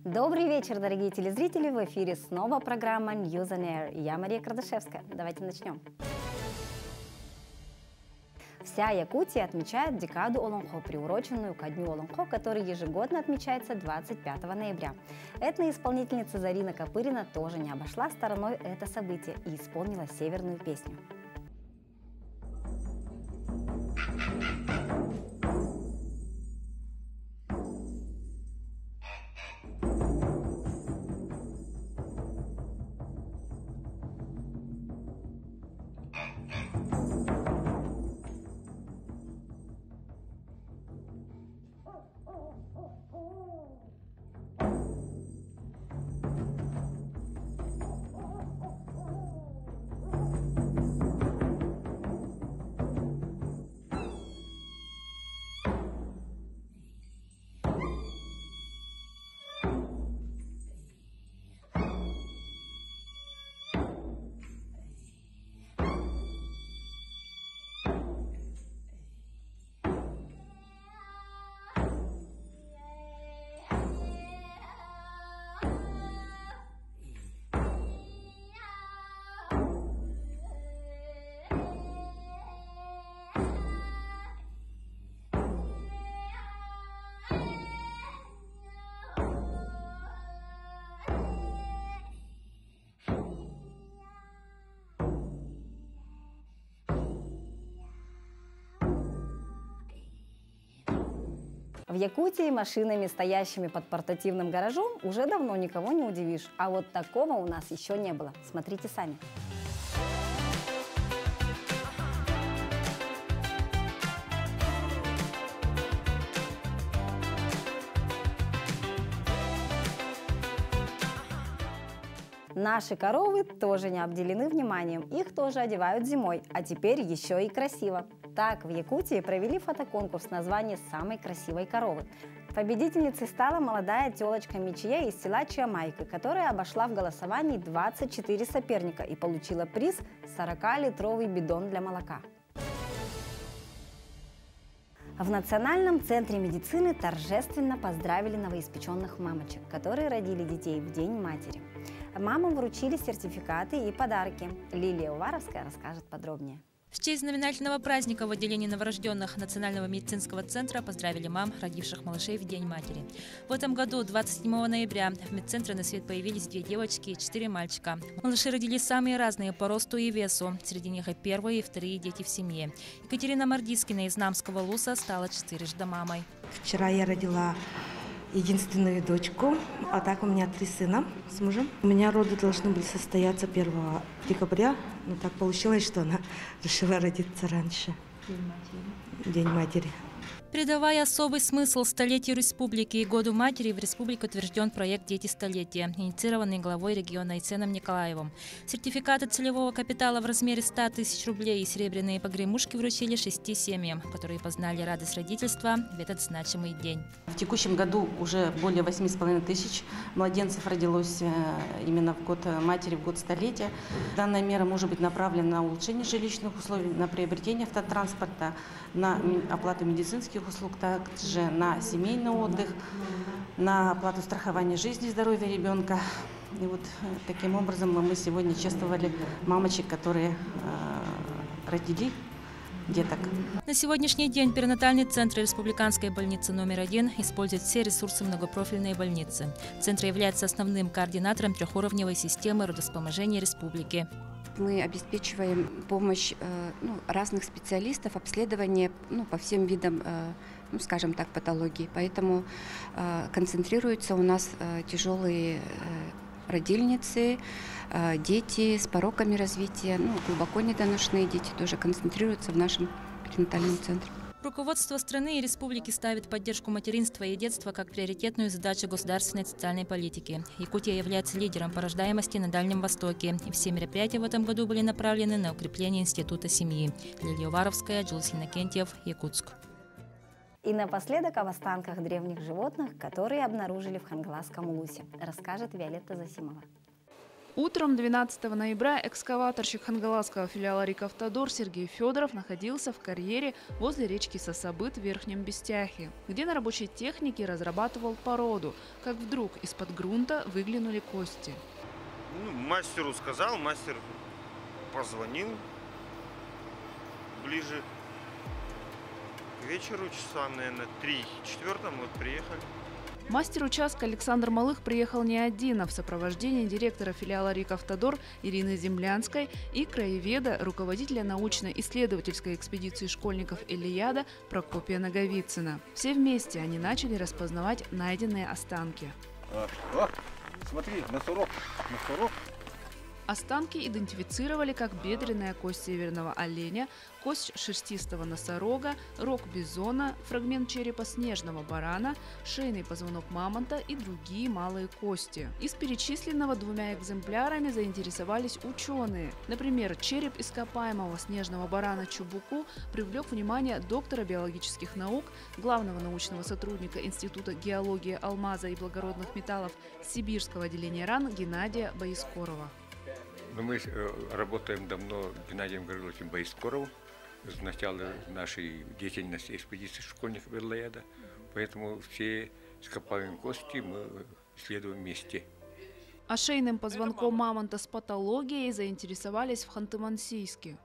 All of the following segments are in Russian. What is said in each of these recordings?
Добрый вечер, дорогие телезрители! В эфире снова программа News on Air. Я Мария Кардашевская. Давайте начнем. Вся Якутия отмечает декаду Олонхо, приуроченную ко дню Олонхо, который ежегодно отмечается 25 ноября. Этноисполнительница Зарина Копырина тоже не обошла стороной это событие и исполнила северную песню. В Якутии машинами, стоящими под портативным гаражом, уже давно никого не удивишь. А вот такого у нас еще не было. Смотрите сами. Наши коровы тоже не обделены вниманием, их тоже одевают зимой, а теперь еще и красиво. Так, в Якутии провели фотоконкурс на звание самой красивой коровы. Победительницей стала молодая телочка Мичия из села Чиамайка, которая обошла в голосовании 24 соперника и получила приз 40-литровый бидон для молока. В Национальном центре медицины торжественно поздравили новоиспеченных мамочек, которые родили детей в День матери. Мамам вручили сертификаты и подарки. Лилия Уваровская расскажет подробнее. В честь знаменательного праздника в отделении новорожденных Национального медицинского центра поздравили мам, родивших малышей в День матери. В этом году, 27 ноября, в медцентре на свет появились 2 девочки и 4 мальчика. Малыши родились самые разные по росту и весу. Среди них и первые, и вторые дети в семье. Екатерина Мардискина из Намского Луса стала 4-жды мамой. Вчера я родила единственную дочку, а так у меня 3 сына с мужем. У меня роды должны были состояться 1 декабря, но так получилось, что она решила родиться раньше. День матери. Придавая особый смысл столетию республики и году матери, в республике утвержден проект «Дети столетия», инициированный главой региона Айценом Николаевым. Сертификаты целевого капитала в размере 100 тысяч рублей и серебряные погремушки вручили 6 семьям, которые познали радость родительства в этот значимый день. В текущем году уже более 8,5 тысяч младенцев родилось именно в год матери, в год столетия. Данная мера может быть направлена на улучшение жилищных условий, на приобретение автотранспорта, на оплату медицинских услуг, также на семейный отдых, на оплату страхования жизни и здоровья ребенка. И вот таким образом мы сегодня чествовали мамочек, которые родили деток. На сегодняшний день перинатальный центр Республиканской больницы номер 1 использует все ресурсы многопрофильной больницы. Центр является основным координатором трехуровневой системы родовспоможения республики. Мы обеспечиваем помощь разных специалистов, обследование по всем видам, скажем так, патологий. Поэтому концентрируются у нас тяжелые родильницы, дети с пороками развития, глубоко недоношенные дети тоже концентрируются в нашем перинатальном центре. Руководство страны и республики ставит поддержку материнства и детства как приоритетную задачу государственной социальной политики. Якутия является лидером по рождаемости на Дальнем Востоке, и все мероприятия в этом году были направлены на укрепление института семьи. Лилия Уваровская, Джулс Иннокентьев, Якутск. И напоследок об останках древних животных, которые обнаружили в Хангаласском Улусе, расскажет Виолетта Засимова. Утром 12 ноября экскаваторщик хангаласского филиала «Рикавтодор» Сергей Федоров находился в карьере возле речки Сособыт в Верхнем Бестяхе, где на рабочей технике разрабатывал породу, как вдруг из-под грунта выглянули кости. Мастеру сказал, мастер позвонил ближе к вечеру, часа, наверное, 3-4, вот приехали. Мастер участка Александр Малых приехал не один, а в сопровождении директора филиала «Рикавтодор» Ирины Землянской и краеведа, руководителя научно-исследовательской экспедиции школьников Элияда Прокопия Наговицына. Все вместе они начали распознавать найденные останки. Смотри, носорог. Останки идентифицировали как бедренная кость северного оленя, кость шерстистого носорога, рог бизона, фрагмент черепа снежного барана, шейный позвонок мамонта и другие малые кости. Из перечисленного 2 экземплярами заинтересовались ученые. Например, череп ископаемого снежного барана Чубуку привлек внимание доктора биологических наук, главного научного сотрудника Института геологии алмаза и благородных металлов Сибирского отделения РАН Геннадия Боискорова. Мы работаем давно с Геннадием Гавриловичем Боискоровым с начала нашей деятельности экспедиции школьников Элияда, поэтому все ископаемые кости мы исследуем вместе. Ошейным позвонком мамонта с патологией заинтересовались в Ханты-Мансийске.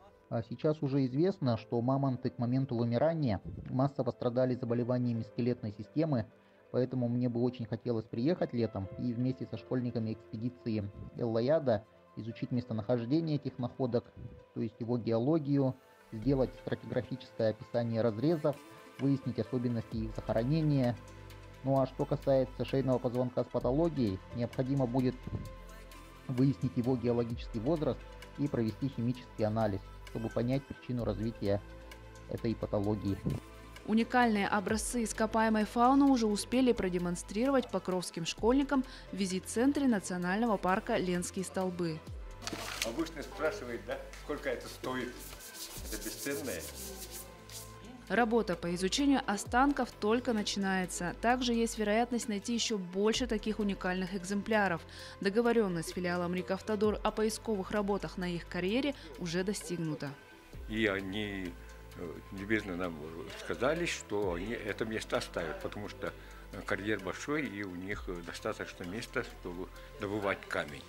Сейчас уже известно, что мамонты к моменту вымирания массово страдали заболеваниями скелетной системы, поэтому мне бы очень хотелось приехать летом и вместе со школьниками экспедиции Элияда изучить местонахождение этих находок, то есть его геологию, сделать стратиграфическое описание разрезов, выяснить особенности их захоронения. Ну а что касается шейного позвонка с патологией, необходимо будет выяснить его геологический возраст и провести химический анализ, чтобы понять причину развития этой патологии. Уникальные образцы ископаемой фауны уже успели продемонстрировать покровским школьникам в визит-центре национального парка Ленские столбы. Обычно спрашивают, да, сколько это стоит. Это бесценное. Работа по изучению останков только начинается. Также есть вероятность найти еще больше таких уникальных экземпляров. Договоренность с филиалом «Рикавтодор» о поисковых работах на их карьере уже достигнута. И они любезно нам сказали, что они это место оставят, потому что карьер большой и у них достаточно места, чтобы добывать камень.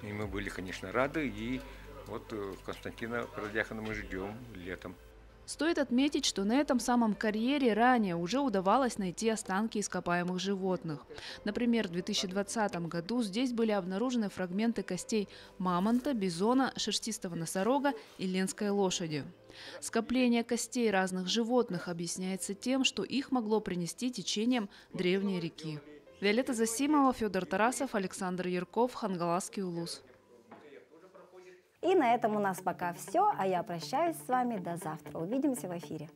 И мы были, конечно, рады, и вот Константина Продяхина мы ждем летом. Стоит отметить, что на этом самом карьере ранее уже удавалось найти останки ископаемых животных. Например, в 2020 году здесь были обнаружены фрагменты костей мамонта, бизона, шерстистого носорога и ленской лошади. Скопление костей разных животных объясняется тем, что их могло принести течением древней реки. Виолетта Засимова, Федор Тарасов, Александр Ярков, Хангаласский улус. И на этом у нас пока все, а я прощаюсь с вами до завтра. Увидимся в эфире.